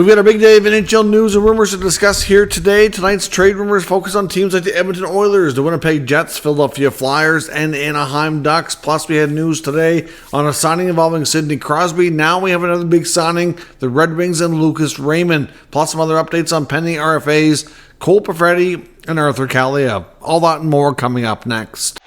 We've got a big day of NHL news and rumors to discuss here today. Tonight's trade rumors focus on teams like the Edmonton Oilers, the Winnipeg Jets, Philadelphia Flyers, and Anaheim Ducks. Plus, we had news today on a signing involving Sidney Crosby. Now we have another big signing, the Red Wings and Lucas Raymond. Plus, some other updates on pending RFAs, Cole Perfetti, and Arthur Kaliyev. All that and more coming up next.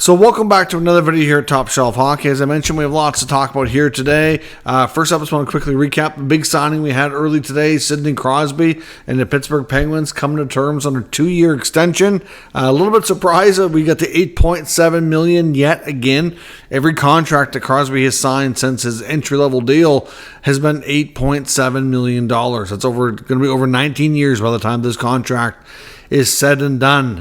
So welcome back to another video here at Top Shelf Hockey. As I mentioned, we have lots to talk about here today. First up, I just want to quickly recap the big signing we had early today. Sidney Crosby and the Pittsburgh Penguins coming to terms on a 2-year extension. A little bit surprised that we got to $8.7 million yet again. Every contract that Crosby has signed since his entry-level deal has been $8.7 million. That's going to be over 19 years by the time this contract is said and done.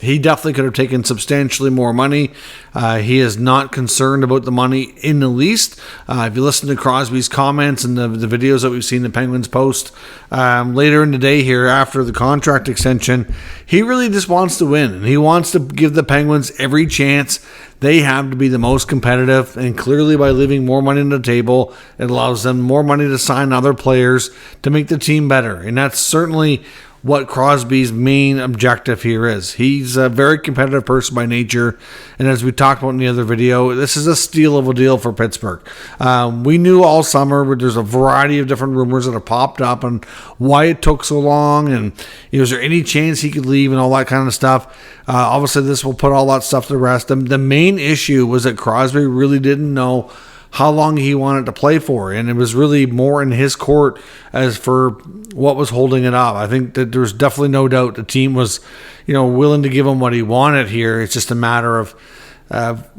He definitely could have taken substantially more money. He is not concerned about the money in the least. If you listen to Crosby's comments and the videos that we've seen the Penguins post later in the day here after the contract extension, he really just wants to win. And he wants to give the Penguins every chance they have to be the most competitive. And clearly by leaving more money on the table, it allows them more money to sign other players to make the team better. And that's certainly what Crosby's main objective here is. He's a very competitive person by nature, and as we talked about in the other video, this is a steal of a deal for Pittsburgh. We knew all summer where there's a variety of different rumors that have popped up on why it took so long, and is there any chance he could leave and all that kind of stuff. Obviously, this will put all that stuff to rest. The main issue was that Crosby really didn't know how long he wanted to play for, and it was really more in his court as for what was holding it up. I think that there's definitely no doubt the team was, willing to give him what he wanted here. It's just a matter of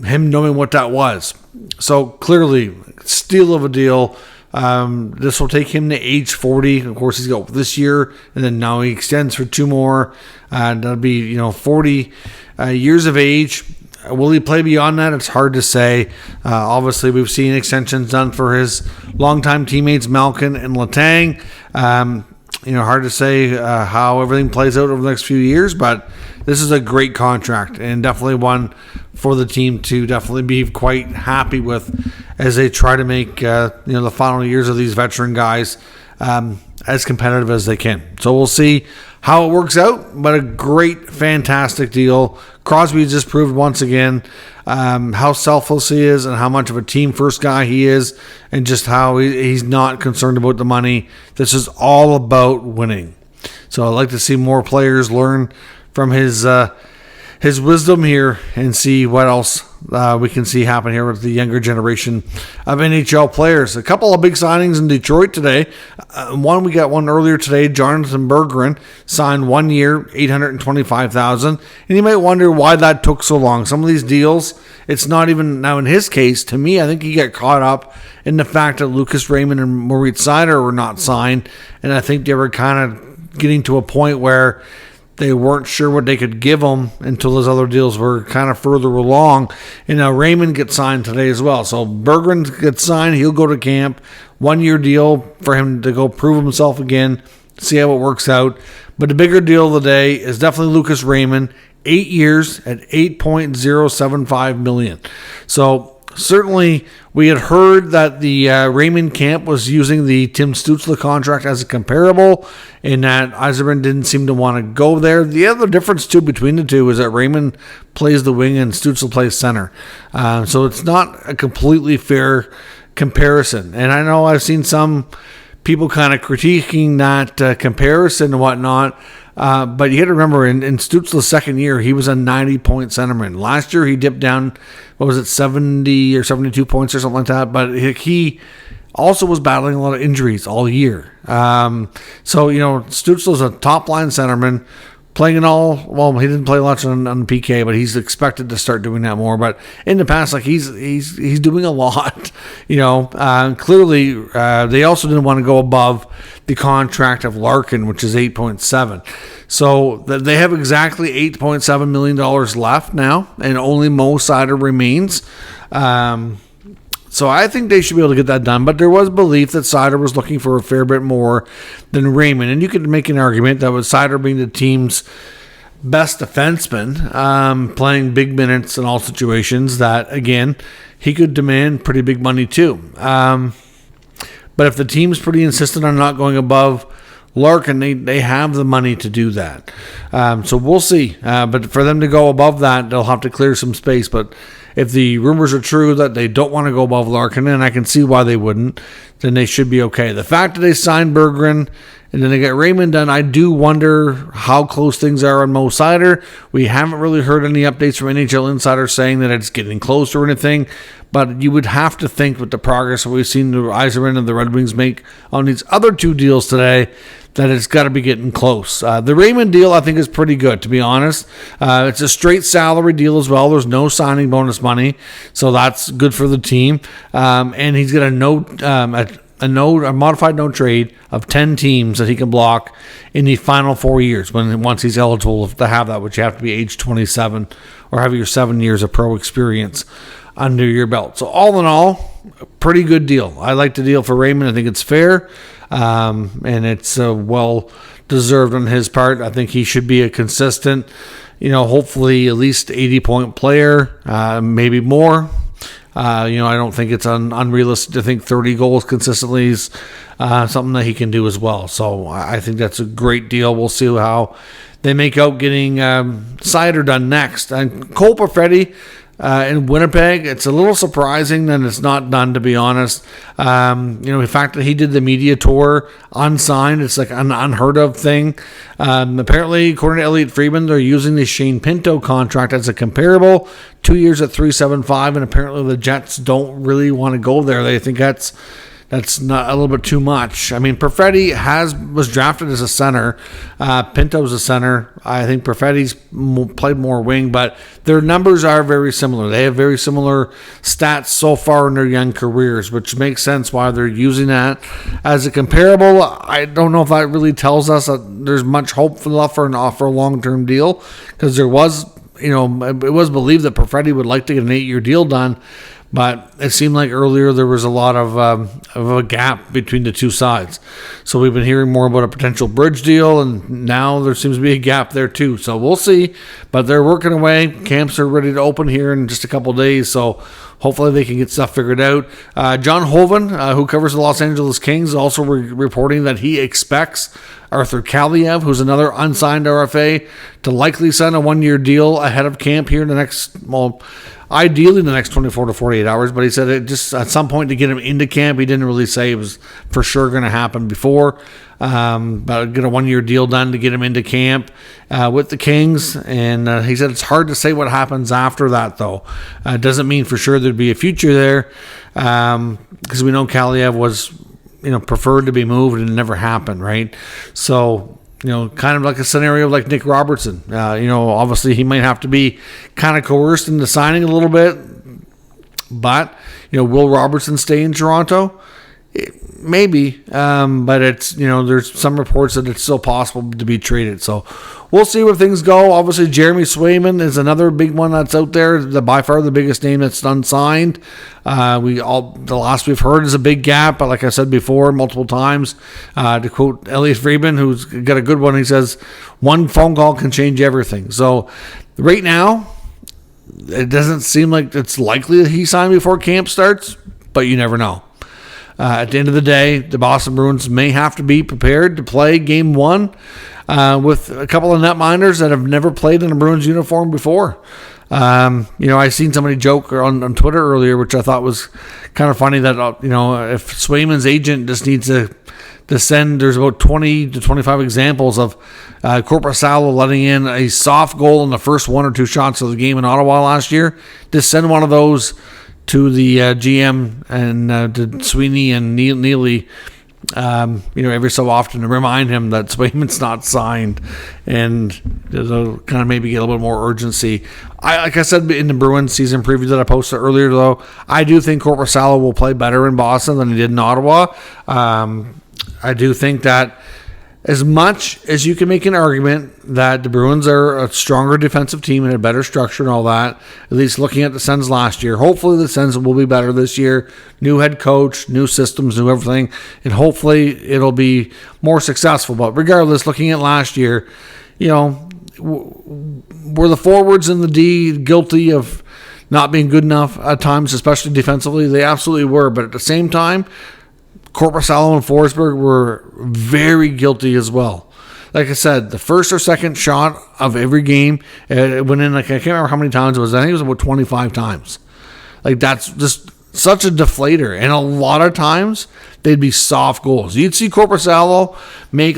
him knowing what that was. So clearly, steal of a deal. This will take him to age 40. Of course, he's got this year, and then now he extends for 2 more. That'll be 40 years of age. Will he play beyond that? It's hard to say. Obviously, we've seen extensions done for his longtime teammates Malkin and Letang. Hard to say how everything plays out over the next few years, but this is a great contract and definitely one for the team to definitely be quite happy with as they try to make the final years of these veteran guys as competitive as they can. So we'll see how it works out, but a great, fantastic deal. Crosby just proved once again how selfless he is and how much of a team-first guy he is, and just how he's not concerned about the money. This is all about winning. So I'd like to see more players learn from his wisdom here and see what else we can see happen here with the younger generation of NHL players. A couple of big signings in Detroit today. We got one earlier today. Jonathan Berggren signed 1 year, $825,000. And you might wonder why that took so long. Some of these deals, it's not even, now in his case, to me, I think he got caught up in the fact that Lucas Raymond and Moritz Seider were not signed. And I think they were kind of getting to a point where they weren't sure what they could give him until those other deals were kind of further along. And now Raymond gets signed today as well. So Berggren gets signed. He'll go to camp. 1 year deal for him to go prove himself again, see how it works out. But the bigger deal of the day is definitely Lucas Raymond. 8 years at $8.075 million. So certainly, we had heard that the Raymond camp was using the Tim Stützle contract as a comparable, and that Yzerman didn't seem to want to go there. The other difference, too, between the two is that Raymond plays the wing and Stützle plays center. So it's not a completely fair comparison. And I know I've seen some people kind of critiquing that comparison and whatnot. But you got to remember, in Stützle's second year, he was a 90-point centerman. Last year, he dipped down, 70 or 72 points or something like that. But he also was battling a lot of injuries all year. Stützle's a top-line centerman, playing it all. Well, he didn't play much on PK, but he's expected to start doing that more. But in the past, he's doing a lot. Clearly, they also didn't want to go above the contract of Larkin, which is 8.7. So they have exactly $8.7 million left now, and only Mo Seider remains. So I think they should be able to get that done. But there was belief that Seider was looking for a fair bit more than Raymond. And you could make an argument that with Seider being the team's best defenseman, playing big minutes in all situations, that, again, he could demand pretty big money too. But if the team's pretty insistent on not going above Larkin, they have the money to do that. So we'll see. But for them to go above that, they'll have to clear some space. But if the rumors are true that they don't want to go above Larkin, and I can see why they wouldn't, then they should be okay. The fact that they signed Berggren and then they get Raymond done, I do wonder how close things are on Mo Seider. We haven't really heard any updates from NHL insiders saying that it's getting close or anything, but you would have to think with the progress that we've seen the Yzerman and the Red Wings make on these other two deals today, that it's got to be getting close. The Raymond deal, I think, is pretty good, to be honest. It's a straight salary deal as well. There's no signing bonus money, so that's good for the team. And he's got a modified no trade of 10 teams that he can block in the final 4 years once he's eligible to have that, which you have to be age 27 or have your 7 years of pro experience under your belt. So all in all, a pretty good deal. I like the deal for Raymond. I think it's fair, and it's well deserved on his part. I think he should be a consistent, hopefully at least 80-point player, maybe more. I don't think it's unrealistic to think 30 goals consistently is something that he can do as well. So I think that's a great deal. We'll see how they make out getting Seider done next. And Cole Perfetti in Winnipeg, it's a little surprising that it's not done, to be honest. The fact that he did the media tour unsigned, it's like an unheard of thing. Apparently, according to Elliotte Friedman, they're using the Shane Pinto contract as a comparable, 2 years at $375, and apparently the Jets don't really want to go there. They think that's not a little bit too much. I mean, Perfetti was drafted as a center. Pinto's a center. I think Perfetti's played more wing, but their numbers are very similar. They have very similar stats so far in their young careers, which makes sense why they're using that as a comparable. I don't know if that really tells us that there's much hope left for a long-term deal, because there was, it was believed that Perfetti would like to get an 8-year deal done. But it seemed like earlier there was a lot of a gap between the two sides. So we've been hearing more about a potential bridge deal, and now there seems to be a gap there too. So we'll see. But they're working away. Camps are ready to open here in just a couple of days. So hopefully they can get stuff figured out. John Hoven, who covers the Los Angeles Kings, is also reporting that he expects Arthur Kaliyev, who's another unsigned RFA, to likely sign a 1-year deal ahead of camp here in the next, ideally the next 24 to 48 hours, but he said it just at some point to get him into camp. He didn't really say it was for sure going to happen before, but get a 1-year deal done to get him into camp with the Kings. And he said it's hard to say what happens after that, though. It doesn't mean for sure there'd be a future there, because we know Kaliyev was preferred to be moved and it never happened, right? So kind of like a scenario like Nick Robertson. Obviously he might have to be kind of coerced into signing a little bit, but, will Robertson stay in Toronto? Maybe, but it's, there's some reports that it's still possible to be traded. So we'll see where things go. Obviously, Jeremy Swayman is another big one that's out there. By far the biggest name that's unsigned. The last we've heard is a big gap, but like I said before, multiple times, to quote Elliotte Friedman, who's got a good one, he says, one phone call can change everything. So right now, it doesn't seem like it's likely that he signed before camp starts, but you never know. At the end of the day, the Boston Bruins may have to be prepared to play Game 1 with a couple of netminders that have never played in a Bruins uniform before. I seen somebody joke on Twitter earlier, which I thought was kind of funny, that, if Swayman's agent just needs to send, there's about 20 to 25 examples of Korpisalo letting in a soft goal in the first 1 or 2 shots of the game in Ottawa last year. Just send one of those to the GM and to Sweeney and Neely, every so often to remind him that Swayman's not signed, and kind of maybe get a little bit more urgency. Like I said in the Bruins season preview that I posted earlier, though, I do think Korpisalo will play better in Boston than he did in Ottawa. I do think that as much as you can make an argument that the Bruins are a stronger defensive team and a better structure and all that, at least looking at the Sens last year, hopefully the Sens will be better this year. New head coach, new systems, new everything, and hopefully it'll be more successful. But regardless, looking at last year, it were the forwards in the D guilty of not being good enough at times, especially defensively? They absolutely were. But at the same time, Korpisalo and Forsberg were very guilty as well. Like I said, the first or second shot of every game, it went in, like, I can't remember how many times it was. I think it was about 25 times. Like, that's just such a deflator. And a lot of times, they'd be soft goals. You'd see Korpisalo make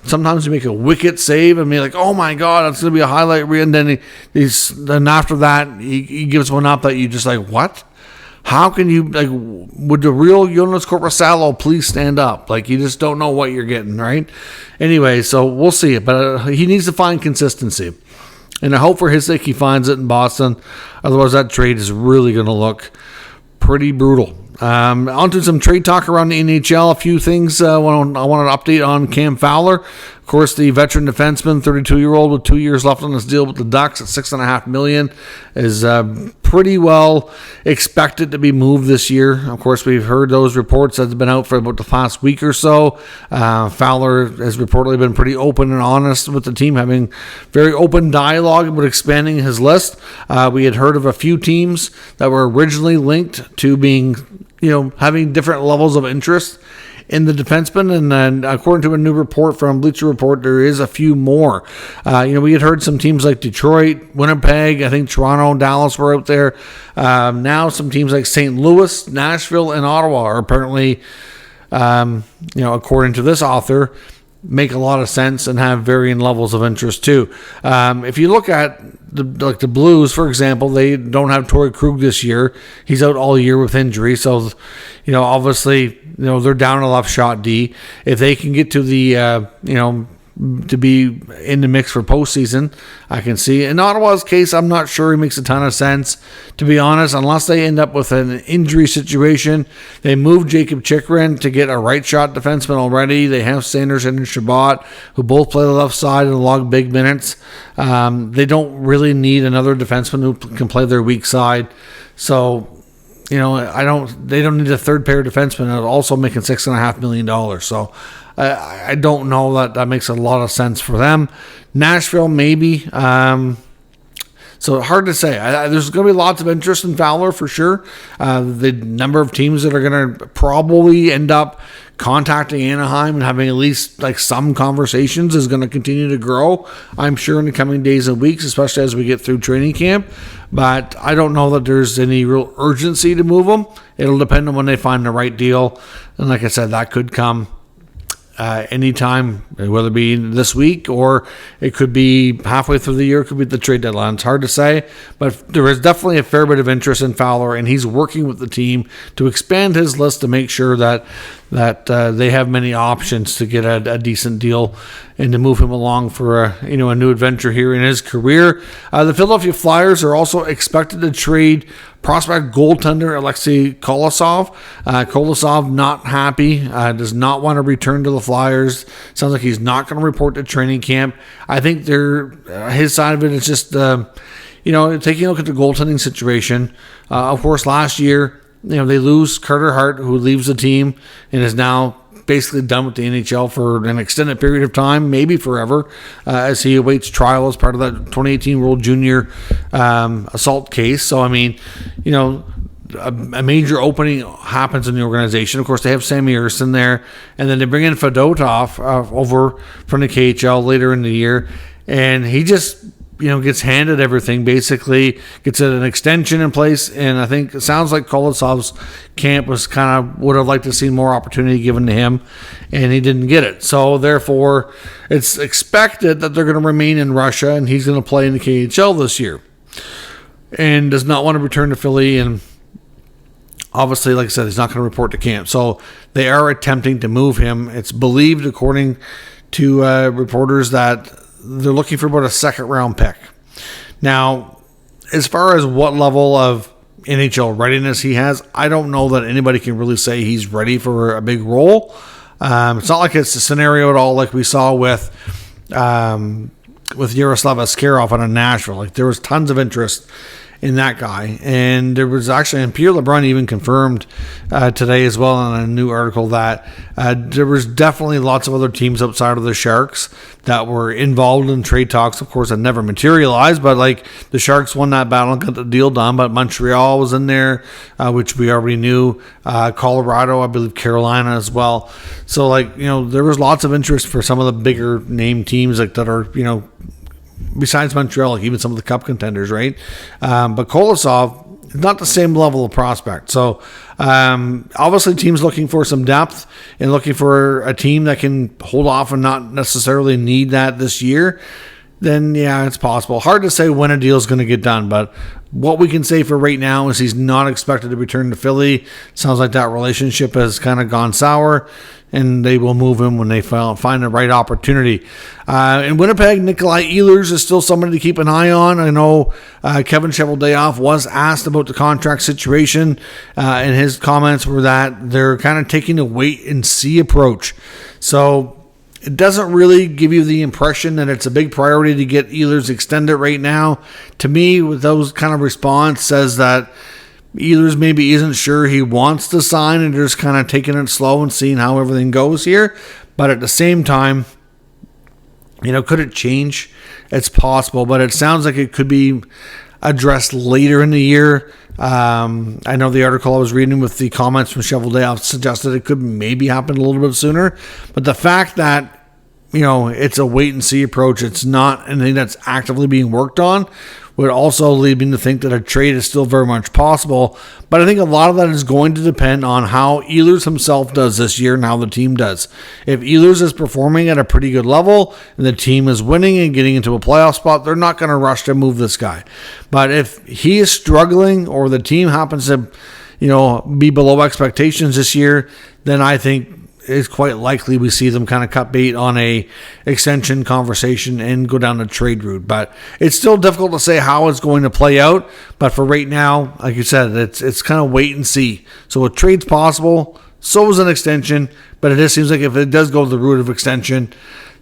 sometimes he make a wicked save and be like, oh my God, that's going to be a highlight reel. And then then after that, he gives one up that you just like, what? How can you, like, would the real Jonas Korpisalo please stand up? Like, you just don't know what you're getting, right? Anyway, so we'll see it. But he needs to find consistency. And I hope for his sake he finds it in Boston. Otherwise, that trade is really going to look pretty brutal. On to some trade talk around the NHL. A few things I want to update on Cam Fowler. Of course, the veteran defenseman, 32-year-old with 2 years left on his deal with the Ducks at $6.5 million, is pretty well expected to be moved this year. Of course, we've heard those reports that's been out for about the past week or so. Fowler has reportedly been pretty open and honest with the team, having very open dialogue about expanding his list. We had heard of a few teams that were originally linked to being, having different levels of interest in the defenseman, and then according to a new report from Bleacher Report, there is a few more. We had heard some teams like Detroit, Winnipeg, I think Toronto and Dallas were out there. Now some teams like St. Louis, Nashville, and Ottawa are apparently, according to this author, make a lot of sense and have varying levels of interest too. If you look at the Blues, for example, they don't have Torrey Krug this year. He's out all year with injury, so obviously they're down a left shot D. If they can get to the to be in the mix for postseason, I can see. In Ottawa's case, I'm not sure it makes a ton of sense, to be honest, unless they end up with an injury situation. They moved Jacob Chikrin to get a right shot defenseman already. They have Sanderson and Shabbat, who both play the left side and log big minutes. They don't really need another defenseman who can play their weak side. So, they don't need a third pair defenseman also making $6.5 million. So I don't know that makes a lot of sense for them. Nashville, maybe. So hard to say. There's going to be lots of interest in Fowler for sure. The number of teams that are going to probably end up contacting Anaheim and having at least like some conversations is going to continue to grow, I'm sure, in the coming days and weeks, especially as we get through training camp. But I don't know that there's any real urgency to move them. It'll depend on when they find the right deal. And like I said, that could come anytime, whether it be this week or it could be halfway through the year, it could be the trade deadline. It's hard to say, but there is definitely a fair bit of interest in Fowler, and he's working with the team to expand his list to make sure that they have many options to get a decent deal and to move him along for a new adventure here in his career. The Philadelphia Flyers are also expected to trade prospect goaltender Alexei Kolosov. Kolosov not happy, does not want to return to the Flyers. Sounds like he's not going to report to training camp. I think his side of it is just taking a look at the goaltending situation. Of course, last year, they lose Carter Hart, who leaves the team and is now basically done with the NHL for an extended period of time, maybe forever, as he awaits trial as part of that 2018 World Junior assault case. So, a major opening happens in the organization. Of course, they have Sammy Erson there, and then they bring in Fedotov over from the KHL later in the year, and he just gets handed everything, basically gets an extension in place. And I think it sounds like Kolosov's camp would have liked to see more opportunity given to him, and he didn't get it. So therefore, it's expected that they're going to remain in Russia, and he's going to play in the KHL this year, and does not want to return to Philly. And obviously, like I said, he's not going to report to camp. So they are attempting to move him. It's believed, according to reporters, that they're looking for about a second-round pick. Now, as far as what level of NHL readiness he has, I don't know that anybody can really say he's ready for a big role. It's not like it's a scenario at all like we saw with Yaroslav Askarov out of Nashville. Like, there was tons of interest in that guy. And there was actually, and Pierre LeBrun even confirmed today as well on a new article that there was definitely lots of other teams outside of the Sharks that were involved in trade talks. Of course, that never materialized, but like the Sharks won that battle and got the deal done. But Montreal was in there, which we already knew. Colorado, I believe Carolina as well. So like, there was lots of interest for some of the bigger name teams like that are, besides Montreal, like even some of the cup contenders, right? But Kolosov is not the same level of prospect. So obviously teams looking for some depth and looking for a team that can hold off and not necessarily need that this year, then yeah, it's possible. Hard to say when a deal is going to get done, but what we can say for right now is he's not expected to return to Philly. Sounds like that relationship has kind of gone sour, and they will move him when they find the right opportunity. In Winnipeg, Nikolai Ehlers is still somebody to keep an eye on. I know Kevin Cheveldayoff was asked about the contract situation, and his comments were that they're kind of taking a wait-and-see approach. So it doesn't really give you the impression that it's a big priority to get Ehlers extended right now. To me, with those kind of response, says that Ehlers maybe isn't sure he wants to sign and just kind of taking it slow and seeing how everything goes here. But at the same time, could it change? It's possible, but it sounds like it could be addressed later in the year. I know the article I was reading with the comments from Cheveldayoff suggested it could maybe happen a little bit sooner. But the fact that, it's a wait-and-see approach, it's not anything that's actively being worked on, would also lead me to think that a trade is still very much possible. But I think a lot of that is going to depend on how Ehlers himself does this year and how the team does. If Ehlers is performing at a pretty good level and the team is winning and getting into a playoff spot, they're not going to rush to move this guy. But if he is struggling or the team happens to, be below expectations this year, then I think it's quite likely we see them kind of cut bait on a extension conversation and go down the trade route. But it's still difficult to say how it's going to play out. But for right now, like you said, it's kind of wait and see. So a trade's possible, so is an extension. But it just seems like if it does go the route of extension,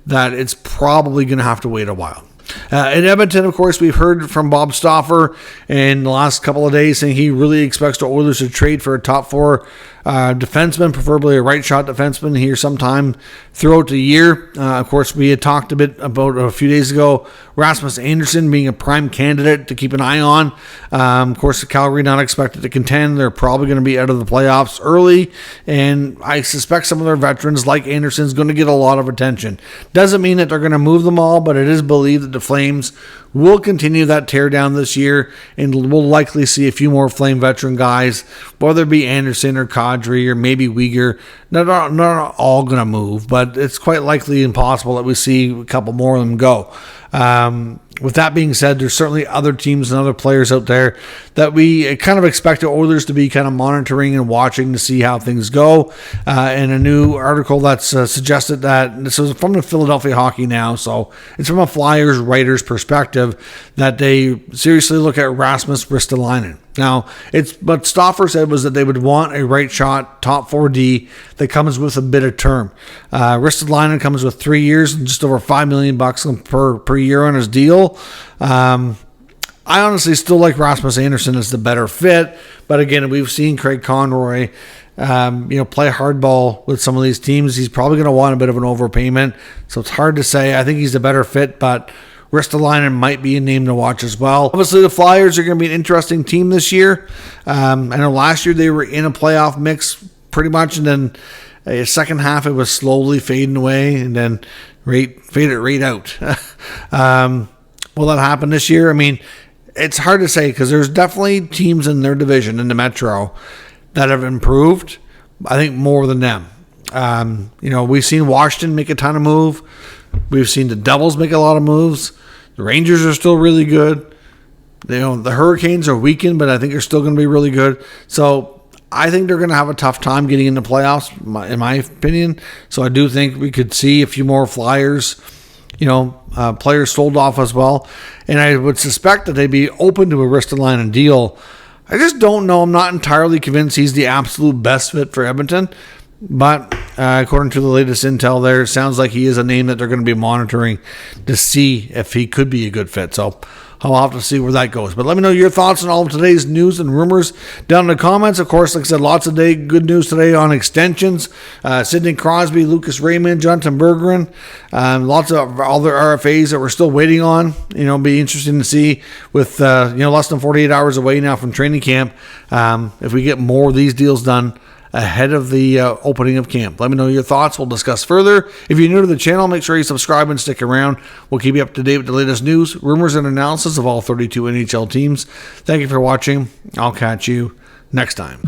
that it's probably going to have to wait a while. In Edmonton, of course, we've heard from Bob Stauffer in the last couple of days saying he really expects the Oilers to trade for a top four defenseman, preferably a right shot defenseman here sometime throughout the year. Of course, we had talked a bit about a few days ago Rasmus Andersson being a prime candidate to keep an eye on. Of course, Calgary not expected to contend. They're probably going to be out of the playoffs early, and I suspect some of their veterans like Andersson's going to get a lot of attention. Doesn't mean that they're going to move them all, but it is believed that the Flames will continue that teardown this year, and we'll likely see a few more Flame veteran guys, whether it be Andersson or Kadri or maybe Uyghur. Not all going to move, but it's quite likely and possible that we see a couple more of them go. With that being said, there's certainly other teams and other players out there that we kind of expect the Oilers to be kind of monitoring and watching to see how things go. And a new article that's suggested that this is from the Philadelphia Hockey Now, so it's from a Flyers writer's perspective that they seriously look at Rasmus Ristolainen. Now, what Stauffer said was that they would want a right shot top 4D that comes with a bit of term. Ristolainen comes with 3 years and just over $5 million per year on his deal. I honestly still like Rasmus Andersson as the better fit, but again, we've seen Craig Conroy play hardball with some of these teams. He's probably going to want a bit of an overpayment, so it's hard to say. I think he's the better fit, but Ristolainen might be a name to watch as well. Obviously, the Flyers are going to be an interesting team this year. I know last year they were in a playoff mix pretty much, and then a second half it was slowly fading away, and then faded right out. Will that happen this year? I mean, it's hard to say because there's definitely teams in their division in the Metro that have improved. I think more than them. We've seen Washington make a ton of move. We've seen the Devils make a lot of moves. The Rangers are still really good. The Hurricanes are weakened, but I think they're still going to be really good. So I think they're going to have a tough time getting into playoffs, in my opinion. So I do think we could see a few more Flyers, players sold off as well. And I would suspect that they'd be open to a Ristolainen deal. I just don't know. I'm not entirely convinced he's the absolute best fit for Edmonton. But according to the latest intel there, it sounds like he is a name that they're going to be monitoring to see if he could be a good fit. So I'll have to see where that goes. But let me know your thoughts on all of today's news and rumors down in the comments. Of course, like I said, lots of good news today on extensions. Sidney Crosby, Lucas Raymond, Jonathan Berggren, lots of other RFAs that we're still waiting on. Be interesting to see with less than 48 hours away now from training camp, if we get more of these deals done ahead of the opening of camp. Let me know your thoughts. We'll discuss further. If you're new to the channel, make sure you subscribe and stick around. We'll keep you up to date with the latest news, rumors, and analysis of all 32 NHL teams. Thank you for watching. I'll catch you next time.